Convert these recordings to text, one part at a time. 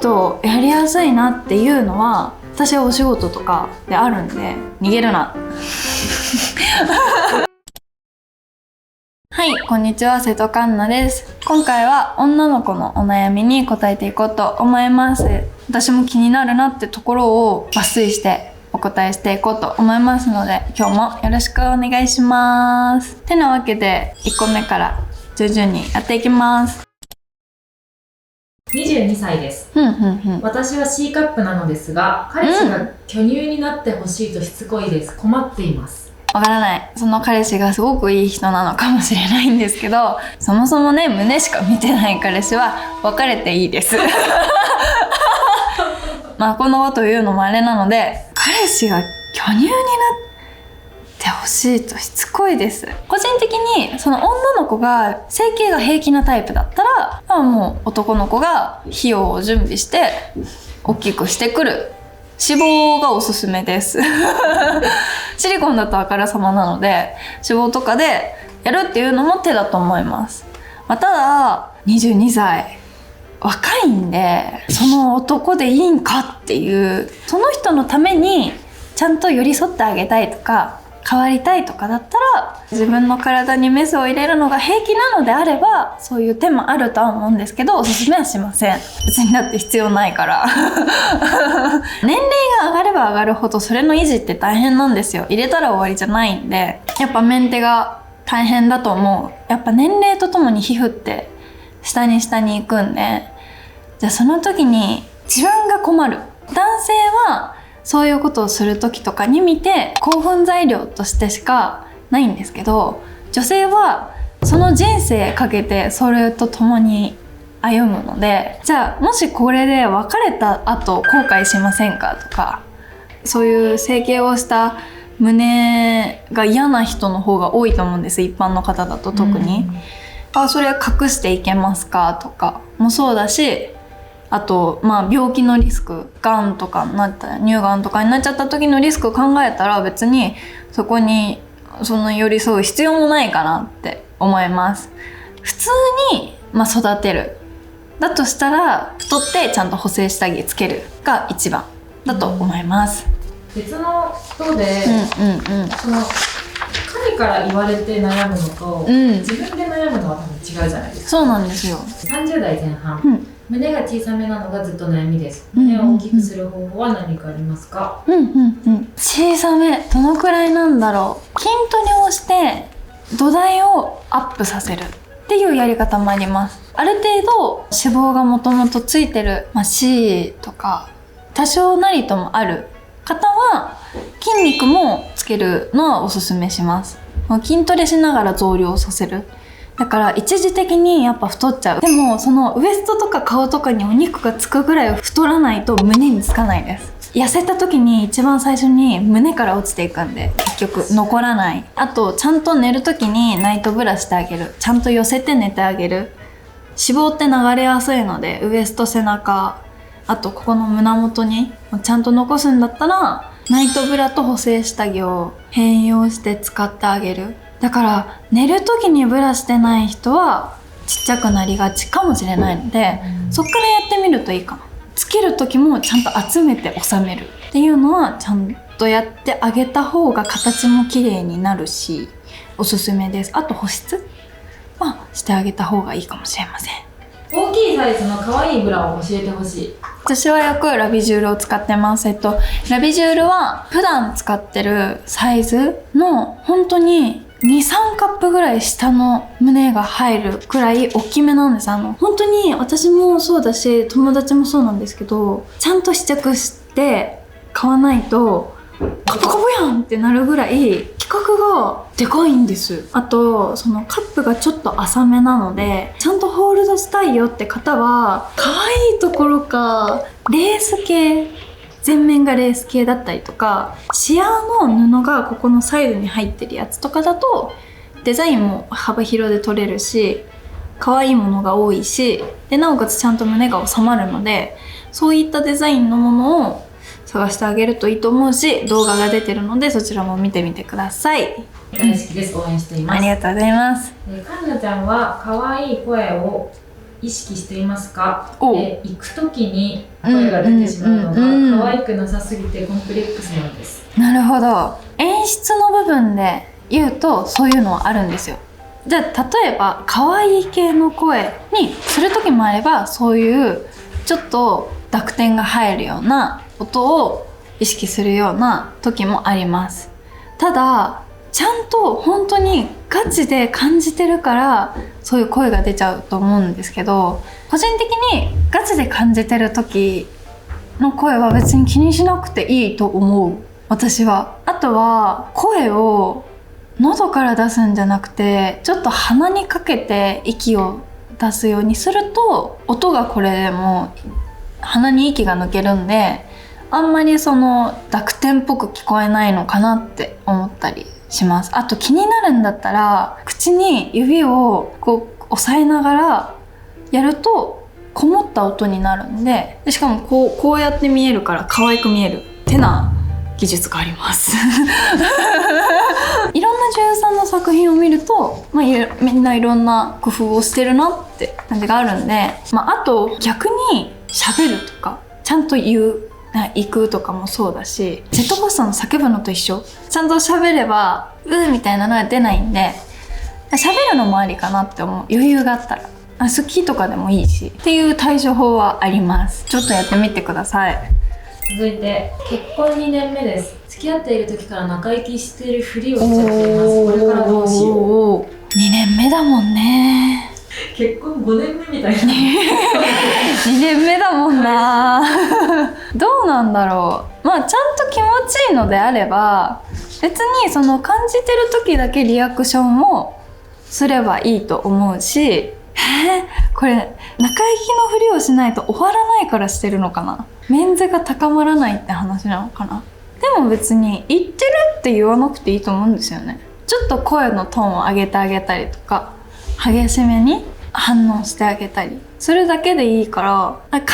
とやりやすいなっていうのは私はお仕事とかであるんで、逃げるなはい、こんにちは、瀬戸環奈です。今回は女の子のお悩みに答えていこうと思います。私も気になるなってところを抜粋してお答えしていこうと思いますので、今日もよろしくお願いします。てなわけで1個目から徐々にやっていきます。22歳です。私は C カップなのですが、彼氏が巨乳になってほしいとしつこいです。困っています。わからない。その彼氏がすごくいい人なのかもしれないんですけど、そもそもね、胸しか見てない彼氏は別れていいですまあこんなこと言うのもあれなので、彼氏が巨乳になってほしいとしつこいです。個人的にその女の子が整形が平気なタイプだったら、まあ、もう男の子が費用を準備して大きくしてくる。脂肪がおすすめですシリコンだとあからさまなので、脂肪とかでやるっていうのも手だと思います。まあ、ただ22歳若いんで、その男でいいんかっていう、その人のためにちゃんと寄り添ってあげたいとか変わりたいとかだったら、自分の体にメスを入れるのが平気なのであれば、そういう手もあるとは思うんですけど、おすすめはしません。別にだって必要ないから年齢が上がれば上がるほどそれの維持って大変なんですよ。入れたら終わりじゃないんで、やっぱメンテが大変だと思う。やっぱ年齢とともに皮膚って下に下に行くんで、じゃあその時に自分が困る。男性はそういうことをする時とかに見て興奮材料としてしかないんですけど、女性はその人生かけてそれと共に歩むので、じゃあもしこれで別れた後後悔しませんかとか、そういう整形をした胸が嫌な人の方が多いと思うんです。一般の方だと特に。それは隠していけますかとかもそうだし、あと、まあ、病気のリスク、がんとかになったら、乳がんとかになっちゃった時のリスクを考えたら、別にそこにその寄り添う必要もないかなって思います。普通に、まあ、育てるだとしたら、太ってちゃんと補正下着つけるが一番だと思います。別の人で、その彼から言われて悩むのと、自分で悩むのは多分違うじゃないですか。そうなんですよ。30代前半、胸が小さめなのがずっと悩みです。胸を大きくする方法は何かありますか？小さめ、どのくらいなんだろう。筋トレをして土台をアップさせるっていうやり方もあります。ある程度脂肪がもともとついてる、C とか多少なりともある方は筋肉もつけるのはおすすめします。筋トレしながら増量させる。だから一時的にやっぱ太っちゃう。でもそのウエストとか顔とかにお肉がつくぐらい太らないと胸につかないです。痩せた時に一番最初に胸から落ちていくんで、結局残らない。あとちゃんと寝る時にナイトブラしてあげる。ちゃんと寄せて寝てあげる。脂肪って流れやすいので、ウエスト、背中、あとここの胸元にちゃんと残すんだったら、ナイトブラと補正下着を併用して使ってあげる。だから寝る時にブラしてない人はちっちゃくなりがちかもしれないので、そっからやってみるといいかな。つける時もちゃんと集めて収めるっていうのはちゃんとやってあげた方が形も綺麗になるし、おすすめです。あと保湿はしてあげた方がいいかもしれません。大きいサイズの可愛いブラを教えてほしい。私はよくラビジュールを使ってます。ラビジュールは普段使ってるサイズの本当に2、3カップぐらい下の胸が入るくらい大きめなんです。本当に私もそうだし、友達もそうなんですけど、ちゃんと試着して買わないとカポカポやんってなるぐらい規格がでかいんです。あとそのカップがちょっと浅めなので、ちゃんとホールドしたいよって方は、可愛いところかレース系、全面がレース系だったりとか、シアーの布がここのサイドに入ってるやつとかだとデザインも幅広で取れるし、可愛いものが多いし、でなおかつちゃんと胸が収まるので、そういったデザインのものを探してあげるといいと思うし、動画が出てるのでそちらも見てみてください。大好きです。応援しています。ありがとうございます。かんなちゃんは可愛い声を意識していますか？お行く時に声が出てしまうのが可愛くなさすぎてコンプレックスなんです。なるほど。演出の部分で言うとそういうのはあるんですよ。じゃあ例えば可愛い系の声にする時もあれば、そういうちょっと濁点が入るような音を意識するような時もあります。ただちゃんと本当にガチで感じてるからそういう声が出ちゃうと思うんですけど、個人的にガチで感じてる時の声は別に気にしなくていいと思う、私は。あとは声を喉から出すんじゃなくて、ちょっと鼻にかけて息を出すようにすると、音がこれでも鼻に息が抜けるんで、あんまりその濁点っぽく聞こえないのかなって思ったりします。あと気になるんだったら、口に指をこう押さえながらやるとこもった音になるんで、しかもこうやって見えるから可愛く見えるってな技術がありますいろんな女優さんの作品を見ると、みんないろんな工夫をしてるなって感じがあるんで、あと逆に喋るとかちゃんと言う、行くとかもそうだし、ジェットコースターの叫ぶのと一緒。ちゃんと喋ればみたいなのは出ないんで、喋るのもありかなって思う。余裕があったら好きとかでもいいしっていう対処法はあります。ちょっとやってみてください。続いて、結婚2年目です。付き合っている時から仲良きしているふりをしちゃっています。これからどうしよう。2年目だもんね。結婚5年目みたいな2年目だもんなどうなんだろう。ちゃんと気持ちいいのであれば、別にその感じてる時だけリアクションをすればいいと思うし、これ仲良きのふりをしないと終わらないからしてるのかな。メンズが高まらないって話なのかな。でも別に言ってるって言わなくていいと思うんですよね。ちょっと声のトーンを上げてあげたりとか、激しめに反応してあげたりするだけでいいから、完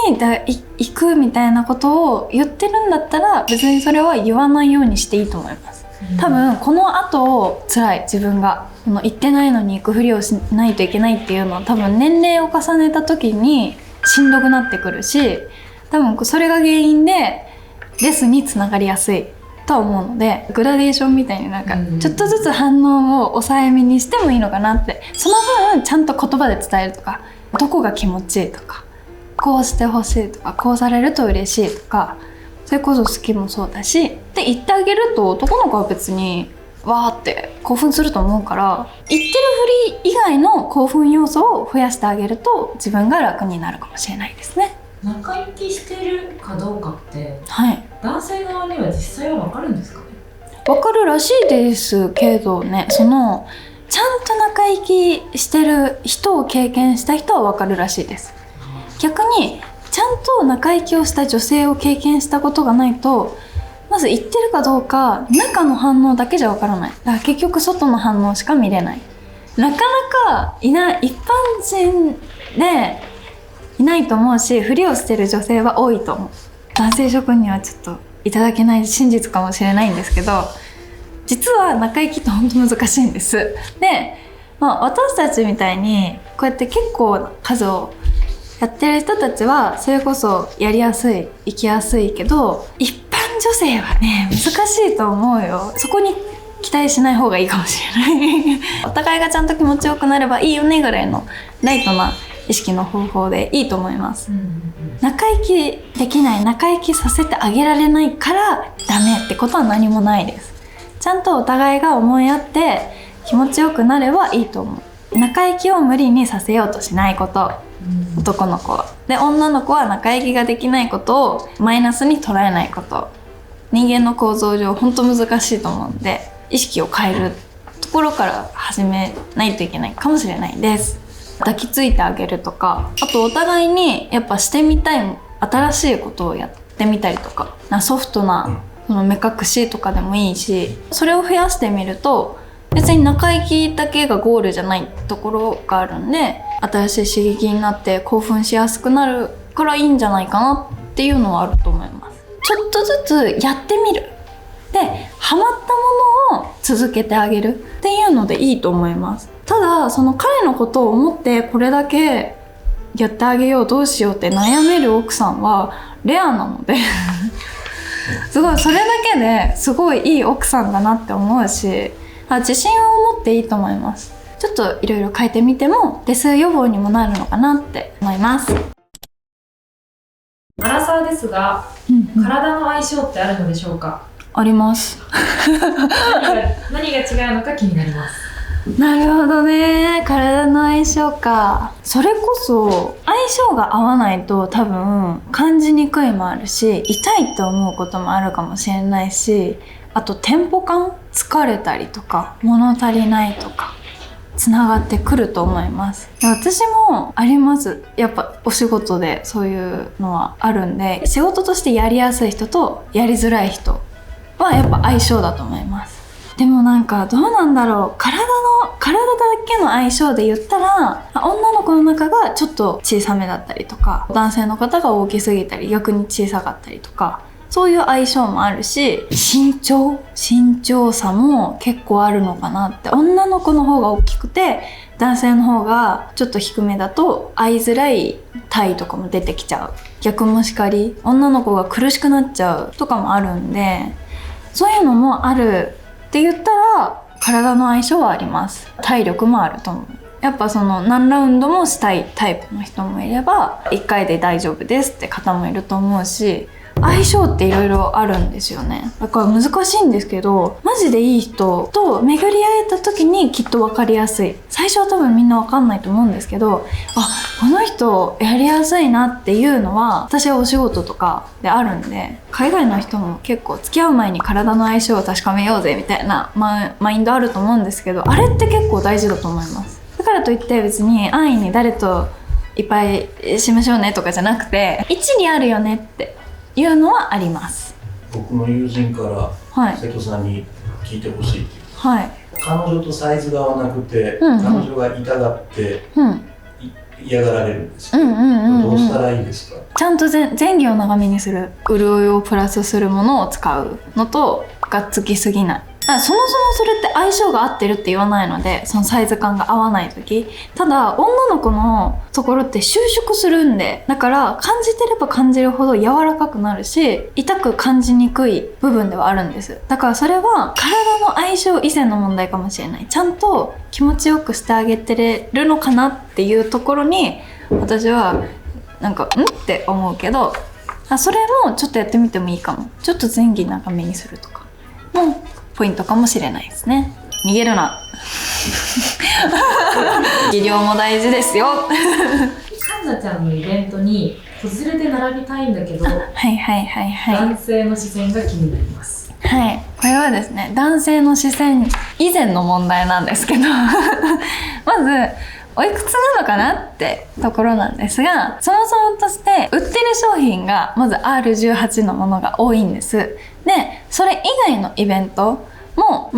全に行くみたいなことを言ってるんだったら、別にそれは言わないようにしていいと思います。多分この後辛い、自分が行ってないのに行くふりをしないといけないっていうのは、多分年齢を重ねた時にしんどくなってくるし、多分それが原因でレスにつながりやすいとは思うので、グラデーションみたいにちょっとずつ反応を抑えめにしてもいいのかなって。その分ちゃんと言葉で伝えるとか、どこが気持ちいいとか、こうしてほしいとか、こうされると嬉しいとか、それこそ好きもそうだしって言ってあげると、男の子は別にわーって興奮すると思うから、言ってるふり以外の興奮要素を増やしてあげると自分が楽になるかもしれないですね。仲良きしてるかどうかって、男性側には実際は分かるんですかね？分かるらしいですけどね、ちゃんと仲良きしてる人を経験した人は分かるらしいです。逆にちゃんと仲良きをした女性を経験したことがないと、まず言ってるかどうか中の反応だけじゃ分からない。だから結局外の反応しか見れない。なかなか一般人でいないと思うし、ふりをしてる女性は多いと思う。男性諸君にはちょっといただけない真実かもしれないんですけど、実は仲良きって本当難しいんです。で、私たちみたいにこうやって結構な数をやってる人たちはそれこそやりやすい、生きやすいけど、一般女性はね難しいと思うよ。そこに期待しない方がいいかもしれないお互いがちゃんと気持ちよくなればいいよねぐらいのライトな意識の方法でいいと思います。仲良きできない、仲良きさせてあげられないからダメってことは何もないです。ちゃんとお互いが思い合って気持ちよくなればいいと思う。仲良きを無理にさせようとしないこと、男の子は。で、女の子は仲良きができないことをマイナスに捉えないこと。人間の構造上本当難しいと思うんで、意識を変えるところから始めないといけないかもしれないです。抱きついてあげるとか、あとお互いにやっぱしてみたい新しいことをやってみたりとか、ソフトなその目隠しとかでもいいし、それを増やしてみると別に仲良きだけがゴールじゃないところがあるんで、新しい刺激になって興奮しやすくなるからいいんじゃないかなっていうのはあると思います。ちょっとずつやってみる。で、ハマったものを続けてあげるっていうのでいいと思います。ただその彼のことを思ってこれだけやってあげようどうしようって悩める奥さんはレアなのですごいそれだけですごいいい奥さんだなって思うし、自信を持っていいと思います。ちょっといろいろ変えてみてもレス予防にもなるのかなって思います。アラサーですが、体の相性ってあるのでしょうか？あります何が違うのか気になります。なるほどね。体の相性か。それこそ相性が合わないと多分感じにくいもあるし、痛いって思うこともあるかもしれないし、あとテンポ感、疲れたりとか物足りないとかつながってくると思います。私もあります。やっぱお仕事でそういうのはあるんで、仕事としてやりやすい人とやりづらい人はやっぱ相性だと思います。でもなんかどうなんだろう、体だけの相性で言ったら女の子の中がちょっと小さめだったりとか、男性の方が大きすぎたり逆に小さかったりとか、そういう相性もあるし、身長差も結構あるのかなって。女の子の方が大きくて男性の方がちょっと低めだと会いづらい体とかも出てきちゃう。逆もしかり、女の子が苦しくなっちゃうとかもあるんで、そういうのもあるって言ったら体の相性はあります。体力もあると思う。やっぱその何ラウンドもしたいタイプの人もいれば1回で大丈夫ですって方もいると思うし、相性っていろいろあるんですよね。だから難しいんですけど、マジでいい人と巡り会えた時にきっと分かりやすい。最初は多分みんな分かんないと思うんですけど、この人やりやすいなっていうのは私はお仕事とかであるんで、海外の人も結構付き合う前に体の相性を確かめようぜみたいなマインドあると思うんですけど、あれって結構大事だと思います。だからといって別に安易に誰といっぱいしましょうねとかじゃなくて、一理あるよねっていうのはあります。僕の友人から瀬戸さんに聞いてほしいっていう、彼女とサイズが合わなくて、彼女が痛がって、嫌がられるんですけど、どうしたらいいですか？ちゃんと前戯を長めにする、潤いをプラスするものを使うのと、がっつきすぎない。そもそもそれって相性が合ってるって言わないので、そのサイズ感が合わない時。ただ女の子のところって収縮するんで、だから感じてれば感じるほど柔らかくなるし、痛く感じにくい部分ではあるんです。だからそれは体の相性以前の問題かもしれない。ちゃんと気持ちよくしてあげてるのかなっていうところに私はなんかって思うけど、それもちょっとやってみてもいいかも。ちょっと前戯長めにするとかもポイントかもしれないですね。逃げるな技量も大事ですよかんなちゃんのイベントに子連れで並びたいんだけど、男性の視線が気になります。これはですね、男性の視線以前の問題なんですけどまずおいくつなのかなってところなんですが、そもそもとして売ってる商品がまず R18 のものが多いんです。で、それ以外のイベントも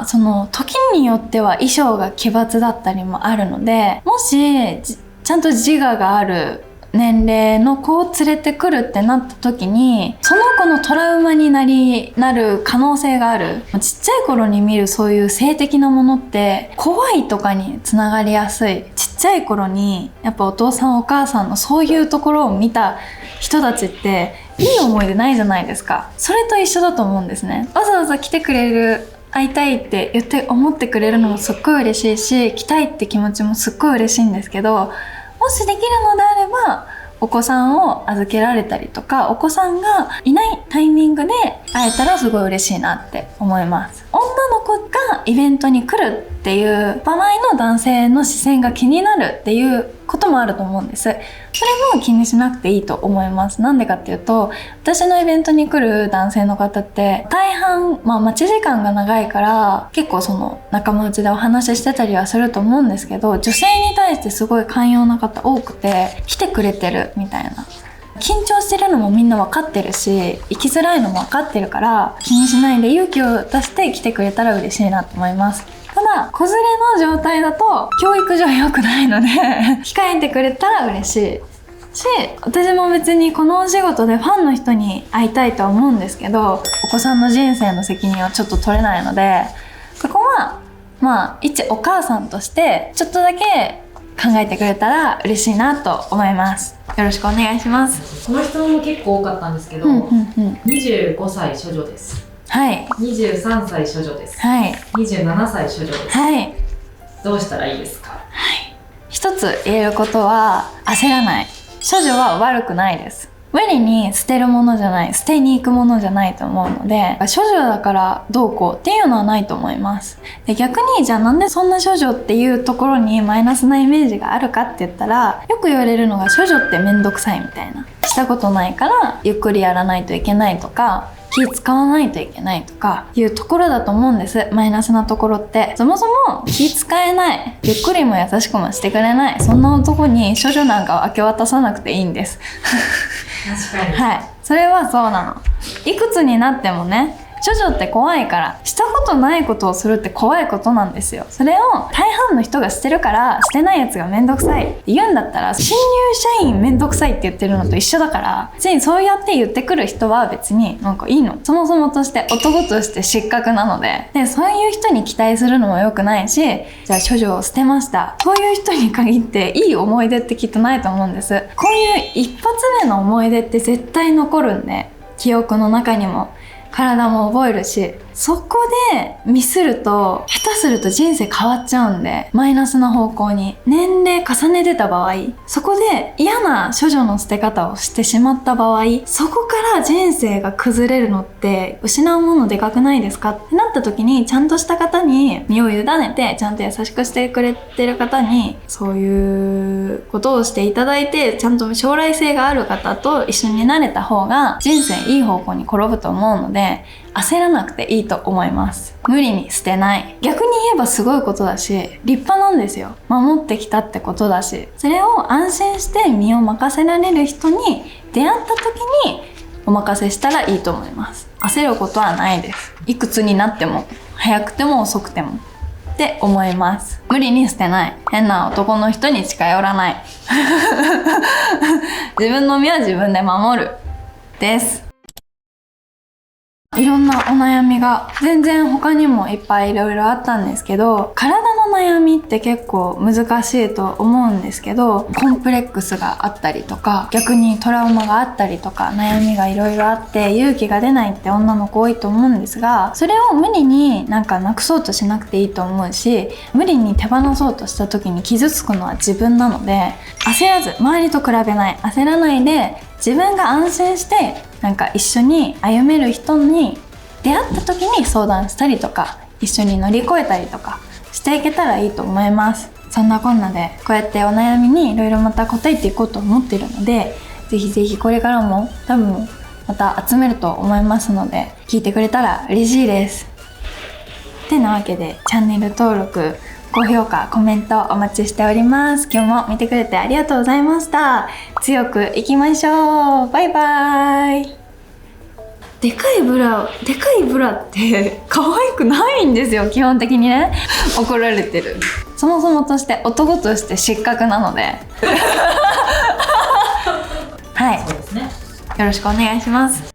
その時によっては衣装が奇抜だったりもあるので、もしちゃんと自我がある年齢の子を連れてくるってなった時に、その子のトラウマになる可能性がある。ちっちゃい頃に見るそういう性的なものって怖いとかにつながりやすい。ちっちゃい頃にやっぱお父さんお母さんのそういうところを見た人たちっていい思い出ないじゃないですか。それと一緒だと思うんですね。わざわざ来てくれる、会いたいって言って思ってくれるのもすっごい嬉しいし、来たいって気持ちもすっごい嬉しいんですけど、もしできるのであればお子さんを預けられたりとか、お子さんがいないタイミングで会えたらすごい嬉しいなって思います。女の子がイベントに来るっていう場合の男性の視線が気になるっていうこともあると思うんです。それも気にしなくていいと思います。なんでかっていうと、私のイベントに来る男性の方って大半、待ち時間が長いから結構その仲間内でお話ししてたりはすると思うんですけど、女性に対してすごい寛容な方多くて、来てくれてるみたいな、緊張してるのもみんな分かってるし、生きづらいのも分かってるから、気にしないで勇気を出して来てくれたら嬉しいなと思います。ただ子連れの状態だと教育上良くないので控えてくれたら嬉しいし、私も別にこのお仕事でファンの人に会いたいとは思うんですけど、お子さんの人生の責任はちょっと取れないので、そこはまあ一お母さんとしてちょっとだけ考えてくれたら嬉しいなと思います。よろしくお願いします。この質問も結構多かったんですけど、25歳処女です。はい。23歳処女です。はい。27歳処女です。はい。どうしたらいいですか？はい。一つ言えることは、焦らない。処女は悪くないです。無理に捨てるものじゃない、捨てに行くものじゃないと思うので、処女だからどうこうっていうのはないと思います。で、逆にじゃあなんでそんな処女っていうところにマイナスなイメージがあるかって言ったら、よく言われるのが処女ってめんどくさいみたいな。したことないからゆっくりやらないといけないとか、気使わないといけないとかいうところだと思うんです。マイナスなところって、そもそも気使えない、ゆっくりも優しくもしてくれない、そんな男に処女なんかを明け渡さなくていいんです。確かに。はい、それはそうなの。いくつになってもね、処女って怖いから、したことないことをするって怖いことなんですよ。それを大半の人がしてるから、してないやつがめんどくさいって言うんだったら、新入社員めんどくさいって言ってるのと一緒だから、別にそうやって言ってくる人は別になんかいいの。そもそもとして男として失格なので、そういう人に期待するのも良くないし、じゃあ処女を捨てました。そういう人に限っていい思い出ってきっとないと思うんです。こういう一発目の思い出って絶対残るんで、記憶の中にも。体も覚えるし、そこでミスると、下手すると人生変わっちゃうんで、マイナスな方向に年齢重ねてた場合、そこで嫌な処女の捨て方をしてしまった場合、そこから人生が崩れるのって失うものでかくないですかってなった時に、ちゃんとした方に身を委ねて、ちゃんと優しくしてくれてる方に、そういうことをしていただいて、ちゃんと将来性がある方と一緒になれた方が人生いい方向に転ぶと思うので、焦らなくていいと思います。無理に捨てない。逆に言えばすごいことだし、立派なんですよ。守ってきたってことだし、それを安心して身を任せられる人に出会った時にお任せしたらいいと思います。焦ることはないです。いくつになっても、早くても遅くてもって思います。無理に捨てない。変な男の人に近寄らない。自分の身は自分で守る。です。いろんなお悩みが全然他にもいっぱいいろいろあったんですけど、体の悩みって結構難しいと思うんですけど、コンプレックスがあったりとか、逆にトラウマがあったりとか、悩みがいろいろあって勇気が出ないって女の子多いと思うんですが、それを無理になんかなくそうとしなくていいと思うし、無理に手放そうとした時に傷つくのは自分なので、焦らず、周りと比べない、焦らないで自分が安心してなんか一緒に歩める人に出会った時に相談したりとか、一緒に乗り越えたりとかしていけたらいいと思います。そんなこんなでこうやってお悩みにいろいろまた答えていこうと思ってるので、ぜひぜひこれからも多分また集めると思いますので、聞いてくれたら嬉しいです。てなわけでチャンネル登録、高評価、コメントお待ちしております。今日も見てくれてありがとうございました。強くいきましょう。バイバイ。でかいブラって可愛くないんですよ、基本的にね。怒られてる。そもそもとして男として失格なので。はい。そうですね。よろしくお願いします。